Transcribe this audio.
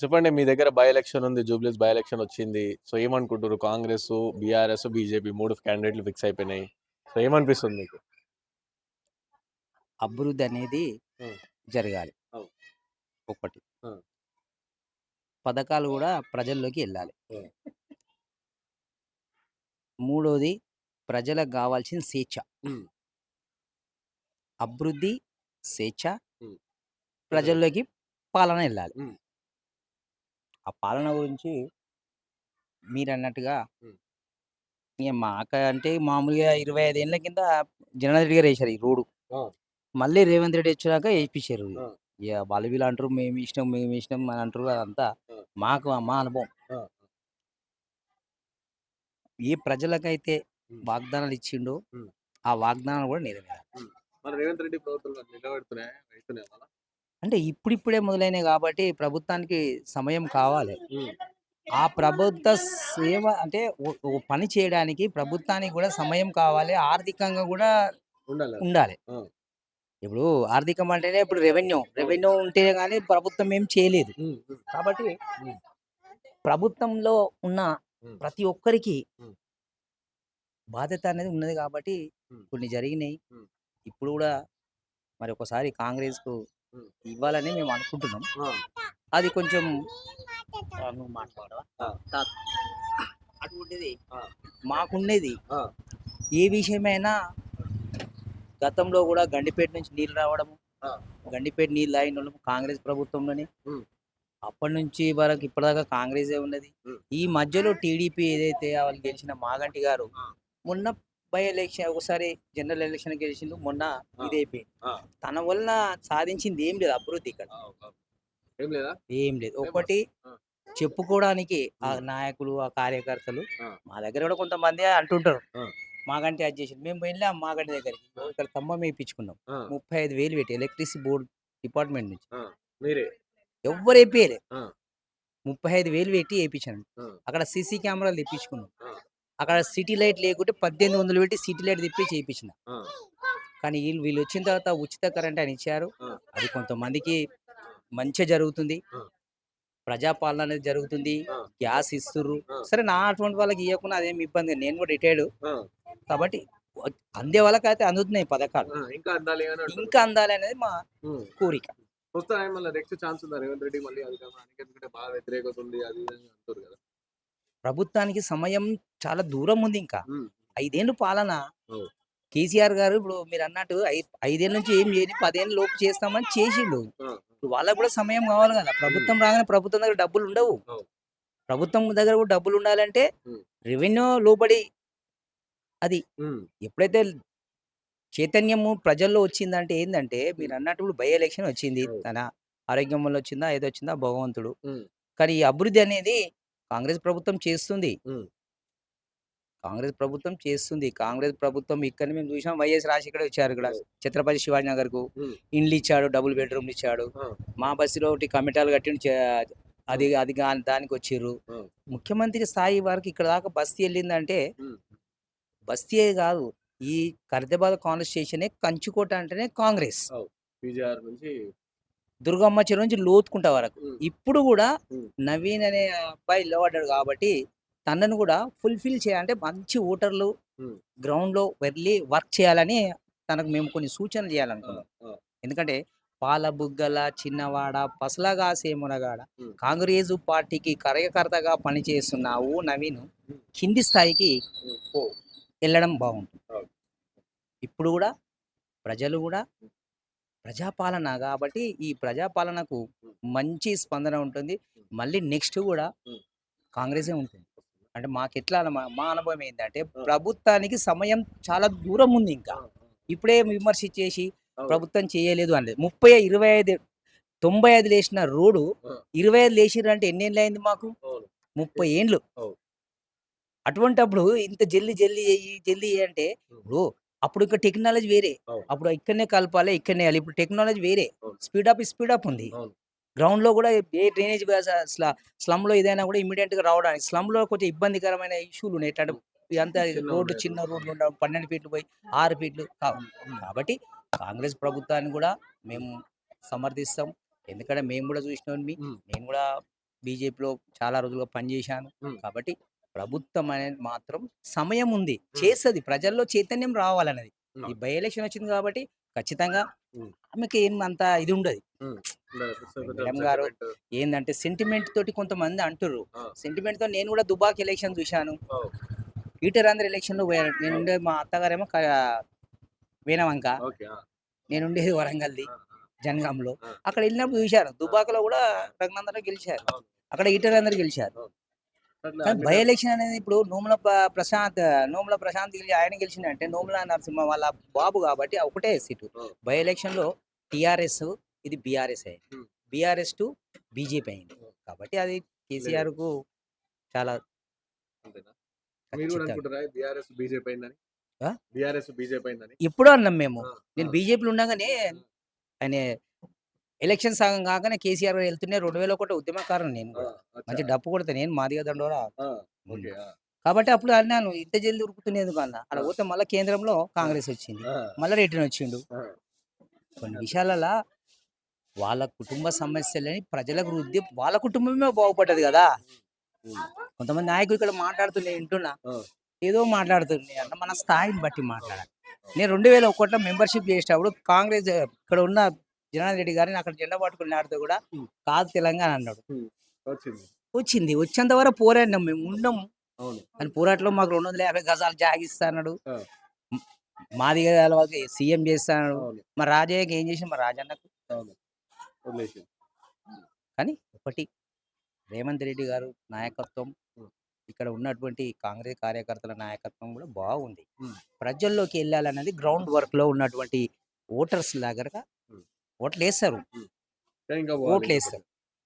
చెప్పండి మీ దగ్గర by election ఉంది. జూబ్లీస్ బై ఎలక్షన్ వచ్చింది. సో ఏమనుకుంటుర్రు? కాంగ్రెస్, బీఆర్ఎస్, బీజేపీ 3 క్యాండిడేట్‌లు ఫిక్స్ అయిపోయినాయి. సో ఏమనిపిస్తుంది మీకు? అభివృద్ధి అనేది హ్మ్. జరగాలి. అవును. ఒకటి. ఆ! పథకాలు గూడా ప్రజల్లోకి ఎళ్ళాలి. హ్మ్. మూడోది ప్రజలకు గావాల్సింది స్వేచ్ఛ. హ్మ్. అభివృద్ధి, స్వేచ్ఛ, హ్మ్. ప్రజలకు. ప్రజల్లోకి పాలన ఎళ్ళాలి. హ్మ్. ఆ పాలన గురించి మీరన్నట్టుగా హ్మ్. ఇగ మాకంటే మామూలుగా 25 ఏండ్ల కింద జనార్దన్ రెడ్డి గారు ఏశారు ఈ రోడ్డు. ఆ! మళ్ళీ రేవంత్ రెడ్డి వచ్చినాక ఏపిచ్చారు. ఆ! ఇగ వాళ్ళు వీళ్ళు అంటారు మేమిష్టం, మేమిష్టం అని అంటారు. అదంతా ఆ! మా అనుభవం. ఆ! ఏ ప్రజలకైతే హ్మ్. వాగ్దానాలు ఇచ్చిండో హ్మ్. ఆ వాగ్దానాలు గూడా నెరవేరాలి. హ్మ్. మన రేవంత్ రెడ్డి ప్రభుత్వంలో నిలబెడుతున్నాయా? అయితున్నాయా మళ్ళా? అంటే ఇప్పుడిప్పుడే మొదలైనయి గాబట్టి ప్రభుత్వానికి సమయం కావాలి. హ్మ్. ఆ ప్రభుత్వ సేవ అంటే ఓ పని చేయడానికి ప్రభుత్వానికి గూడా సమయం కావాలి. ఆర్థికంగా గూడా ఉండాలి. ఉండాలి. ఆ! ఇప్పుడు ఆర్థికం అంటేనే ఇప్పుడు రెవెన్యూ. అవును. రెవెన్యూ ఉంటే గాని ప్రభుత్వం ఏం చేయలేదు. హ్మ్. హ్మ్. కాబట్టి హ్మ్. ప్రభుత్వంలో ఉన్న హ్మ్. ప్రతి ఒక్కరికి హ్మ్. బాధ్యత అనేది ఉన్నది గాబట్టి హ్మ్. కొన్ని జరిగినయి. హ్మ్. ఇప్పుడు గూడా మరి ఒకసారి కాంగ్రెస్‌కు హ్మ్. ఇవ్వాలని మేము అనుకుంటున్నాం. ఆ! అది కొంచెం నువ్వు మాట్లాడవా? ఆ! తాత అటువంటిది ఆ! మాకున్నది. ఆ! ఏ విషయమైనా గతంలో గూడా గండిపేట నుంచి నీళ్ళు రావడము, ఆ! గండిపేట నీళ్ళు తాగినోళ్ళం కాంగ్రెస్ ప్రభుత్వంలోనే. హ్మ్. అప్పటినుంచి వరకు ఇప్పటిదాకా కాంగ్రెసే ఉన్నది. హ్మ్. ఈ మధ్యలో టీడీపీ ఏదైతే వాళ్ళు గెలిచిన మాగంటి గారు ఆ! మొన్న బై ఎలక్షన్ ఒకసారి జనరల్ ఎలక్షన్ గెలిచిండు. మొన్న ఆ! ఇదైపోయింది. ఆ! తన వలన సాధించింది ఏం లేదు అభివృద్ధి ఇక్కడ. అవు అవు ఏం లేదా? ఏం లేదు. ఫేమస్. ఒకటి ఆ! చెప్పుకోవడానికి ఆ హ్మ్. నాయకులు, ఆ కార్యకర్తలు ఆ! మా దగ్గర కూడా కొంతమంది అంటుంటారు. ఆ! మాగంటి అది చేసిండు. మేము వెళ్ళాం మాగంటి దగ్గరికి. ఆ! ఇక్కడ స్తంభం ఏపిచ్చుకున్నాం. ఆ! 35,000 పెట్టి ఎలక్ట్రిసిటీ బోర్డ్ డిపార్ట్‌మెంట్ నుంచి. ఆ! మీరే. ఎవ్వరు ఏపియలే. ఆ! 35,000 పెట్టి ఏపిచ్చాను. ఆ! అక్కడ సీసీ కెమెరాలు తెప్పించుకున్నాం. ఆ! అక్కడ సిటీ లైట్ లేకుంటే 1800 పెట్టి సిటీ లైట్ తెప్పించి ఏపిచ్చిన. ఆ! కానీ వీళ్ళొచ్చిన తర్వాత ఉచిత కరెంట్ అని ఇచ్చారు. ఆ! అది కొంతమందికి మంచే జరుగుతుంది. ఆ! ప్రజాపాలన అనేది జరుగుతుంది. ఆ! గ్యాస్ ఇస్తుర్రు. ఆ! సరే నా అటువంటి వాళ్ళకి ఇయ్యకున్నా అదేమి ఇబ్బంది. నేను కూడా రిటైర్డ్. ఆ! కాబట్టి వ అందే వాళ్ళకైతే అందుతున్నాయి పథకాలు. ఆ! ఇంకా అందాలి అని అంటారు. ఇంకా అందాలి అనేది మా హ్మ్. కోరిక. వస్తాయా మళ్ళా నెక్స్ట్ ఛాన్స్ ఉందా రేవంత్ రెడ్డి మళ్ళీ అధికారానికి? ఎందుకంటే బాగా వ్యతిరేకత ఉంది. అది ఇది అని అంటుర్రు గదా! ప్రభుత్వానికి సమయం చాలా దూరం ఉంది ఇంకా. హ్మ్. 5 ఏళ్ళు పాలన. అవును. కేసీఆర్ గారు ఇప్పుడు మీరన్నట్టు 5 ఏళ్ల నుంచి ఏం చేయని 10 ఏళ్ల లోపు చేస్తామని చేసిండు. ఆ! ఇప్పుడు వాళ్ళకి కూడా సమయం కావాలి కదా! హ్మ్. ప్రభుత్వం రాగానే ప్రభుత్వం దగ్గర డబ్బులుండవు. అవును. ప్రభుత్వం దగ్గర కూడా డబ్బులుండాలంటే హ్మ్. రెవెన్యూ లోబడి అది హ్మ్. ఎప్పుడైతే చైతన్యము ప్రజల్లో వచ్చిందంటే ఏందంటే హ్మ్. మీరన్నట్టు ఇప్పుడు బై ఎలక్షన్ వచ్చింది. అవును. తన ఆరోగ్యం వల్ల వచ్చిందా? ఏదొచ్చిందా? భగవంతుడు. హ్మ్. కానీ ఈ అభివృద్ధి అనేది కాంగ్రెస్ ప్రభుత్వం చేస్తుంది. హ్మ్. కాంగ్రెస్ ప్రభుత్వం చేస్తుంది. కాంగ్రెస్ ప్రభుత్వం ఇక్కడనే మేము చూసాం వైఎస్ రాజశేఖర్ వచ్చారు ఇక్కడ అవును. ఛత్రపతి శివాజీ నగర్‌కు. హ్మ్. ఇండ్లిచ్చాడు. డబుల్ బెడ్‌రూమ్‌లు ఇచ్చాడు. ఆ! మా బస్సులో ఒకటి కమిటాలు కట్టిండు. ఆ! అది అది గాని దానికొచ్చిర్రు. ఆ! ముఖ్యమంత్రి స్థాయి వరకు ఇక్కడ దాకా బస్తీ ఎళ్ళిందంటే హ్మ్. బస్తీయే గాదు. ఈ ఖైరతాబాద్ కాన్స్టిట్యూషనే కంచుకోట అంటేనే కాంగ్రెస్. అవును. పీజీఆర్ నుంచి దుర్గమ్మ చెరువు నుంచి లోతుకుంట వరకు. హ్మ్. ఇప్పుడు గూడా హ్మ్. నవీన్ అనే అబ్బాయి నిలబడ్డాడు కాబట్టి తనను గూడా ఫుల్‌ఫిల్ అంటే మంచి ఓటర్లు హ్మ్. గ్రౌండ్‌లో వెళ్లి వర్క్ చేయాలని తనకు మేము కొన్ని సూచనలు ఆ! చేయాలనుకున్నాం. ఆ! ఎందుకంటే పాల బుగ్గల చిన్నవాడ పసలగాసే మునగాడ హ్మ్. కాంగ్రెసు పార్టీకి కార్యకర్తగా పనిచేస్తున్నావు నవీన్ హ్మ్. కింది స్థాయికి హ్మ్. పో ఎళ్ళడం బావుంటుంది. అవును. ఇప్పుడు గూడా ప్రజలు గూడా ప్రజాపాలన గాబట్టి ఈ ప్రజాపాలనకు హ్మ్. మంచి స్పందన ఉంటుంది. హ్మ్. మళ్ళీ నెక్స్ట్ గూడా హ్మ్. కాంగ్రెసే ఉంటుంది. అంటే మాకెట్లా మా అనుభవం ఏందంటే ఆ! ప్రభుత్వానికి సమయం చాలా దూరం ఉంది ఇంకా. ఆ! ఆ! ఇప్పుడే విమర్శించేసి అవును. ప్రభుత్వం చేయలేదు అనలేదు. 30, 25 95 లేసిన రోడు ఆ! 25 లేసిర్రంటే ఎన్నేళ్లయింది మాకు? అవును. 30 ఏండ్లు. అవును. అటువంటప్పుడు ఇంత జల్ది జల్ది చెయ్యి, జల్ది చెయ్యి అంటే హ్మ్. ఇప్పుడు అప్పుడు ఇంకా టెక్నాలజీ వేరే. అవును. అప్పుడు ఇక్కడనే కలపాలి, ఇక్కడనే ఎయాలి. ఇప్పుడు టెక్నాలజీ వేరే. అవును. స్పీడప్ ఉంది. అవును. గ్రౌండ్‌లో గూడా ఏ డ్రైనేజ్ వ్యవస్థ స్లమ్‌లో ఏదైనా గూడా ఇమ్మీడియేట్‌గా రావడానికి స్లమ్‌లో కొంచెం ఇబ్బందికరమైన ఇష్యూలున్నాయి. ఎట్లంటే ఇదంతా రోడ్లు చిన్నగున్నాయి చిన్న రోడ్లు. రోడ్లు ఉండడం 12 ఫీట్లు పోయి 6 ఫీట్లు కావు. హ్మ్. హ్మ్. కాబట్టి కాంగ్రెస్ ప్రభుత్వాన్ని గూడా హ్మ్. మేము సమర్థిస్తాం. ఎందుకంటే మేము గూడా చూసినోడిని. హ్మ్. నేను గూడా బీజేపీలో చాలా రోజులుగా పనిచేశాను. హ్మ్. కాబట్టి ప్రభుత్వం అనేది మాత్రం సమయం ఉంది. హ్మ్. చేస్తది. ప్రజల్లో చైతన్యం రావాలన్నది. ఈ అవును. బై ఎలక్షన్ వచ్చింది కాబట్టి ఖచ్చితంగా హ్మ్. ఆమెకి ఏం అంత ఇది ఉండదు. హ్మ్. ఉండదు. కొంచెం మేడం గారు సెంటిమెంట్. ఏందంటే సెంటిమెంట్ తోటి కొంతమంది అంటుర్రు. ఆ! సెంటిమెంట్‌తో నేను కూడా దుబాక్ ఎలక్షన్ చూశాను. ఓహ్! ఈటెరందర్ ఎలక్షన్‌లో పోయాను. ఓహ్! నేనుండే మా అత్తగారేమో వీణవంక. ఓకే. ఆ! నేనుండేది వరంగల్‌ది. ఆ! జనగాంలో. ఆ! అక్కడ ఎళ్ళినప్పుడు చూశాను. ఆ! దుబాకలో గూడా రఘునందనే గెలిచారు. అవును. అక్కడ ఈటెలందరూ గెలిచారు. అవును. అట్లా కానీ బై అందుకని ఎలక్షన్ అనేది ఇప్పుడు నోముల ప్రశాంత్ ఆయన గెలిచిండంటే నోముల నరసింహ వాళ్ళ బాబు కాబట్టి ఆ ఒకటే సీటు. ఓహ్! బై ఎలక్షన్‌లో టీఆర్ఎస్ ఇది బీఆర్ఎస్ అయింది. హ్మ్. బీఆర్ఎస్ టు బీజేపీ అయింది. ఓహ్! కాబట్టి అది లేదు. కేసీఆర్‌కు చాలా అంతేనా? మీరు గూడా ఖచ్చితంగా. అనుకుంటారా బీఆర్ఎస్ బీజేపీ అయిందని? ఆ! బీఆర్ఎస్ బీజేపీ అయిందని? ఎప్పుడో అన్నాం మేము. ఆ! ఆ! నేను బీజేపీలో ఉండంగానే ఆ! ఆయన ఎలక్షన్ సగం కాగానే కేసీఆర్ వెళ్తూనే 2001 ఉద్యమకారుని నేను ఆ! గూడా. అచ్చా! మంచి డప్పు కొడతా నేను మాదిగ దండోరా. ఆ! హ్మ్. ఓకే. ఆ! కాబట్టి అప్పుడు అన్నాను ఇంత జల్ది ఉరుకుతుంది ఎందుకన్నా. ఆడ ఆ! పోతే మళ్ళా కేంద్రంలో ఆ! కాంగ్రెస్ వచ్చింది. ఆ! మళ్ళా రిటర్న్ వచ్చిండు. ఆ! కొన్ని అదే. విషయాలల్ల వాళ్ళ కుటుంబ సమస్యలని ప్రజలకు రుద్ది వాళ్ళ కుటుంబమే బాగుపడ్డది గదా! హ్మ్. హ్మ్. కొంతమంది నాయకులు ఇక్కడ మాట్లాడుతుంటే వింటున్నా. ఆ! ఏదో మాట్లాడుతుంది అన్న మన స్థాయిని బట్టి అవును. మాట్లాడాలి. అవును. నేను 2001లో మెంబర్‌షిప్ చేసేటప్పుడు కాంగ్రెస్ ఇక్కడ ఉన్న జనార్దన్ రెడ్డి గారిని అక్కడ జెండా పట్టుకొని ఆడితే కూడా హ్మ్. కాదు తెలంగాణ అన్నాడు. హ్మ్. వచ్చింది. వచ్చింది. వచ్చేంత వరకు పోరాడినాం మేము. ఉన్నాం. అవును. కానీ పోరాటంలో మాకు 250 గజాలు జాగిస్తా అన్నాడు. ఆ! హ్మ్. మాదిగల వాళ్ళకి సీఎం చేస్తా అన్నాడు. అవును. మరి రాజయ్యకి ఏం చేసిండు మరి రాజన్నకు? అవును. వదిలేసింది. హ్మ్. కానీ ఒకటి రేవంత్ రెడ్డి గారు నాయకత్వం, హ్మ్. ఇక్కడ ఉన్నటువంటి కాంగ్రెస్ కార్యకర్తల నాయకత్వం కూడా బాగుంది. హ్మ్. ప్రజల్లోకి ఎళ్ళాలన్నది గ్రౌండ్ వర్క్‌లో ఉన్నటువంటి ఓటర్స్ దగ్గరగా హ్మ్. ఓట్లేస్తారు. హ్మ్. ఇంకా పోవాలి ఇంకా ఓట్లేస్తారు. కొంచెం.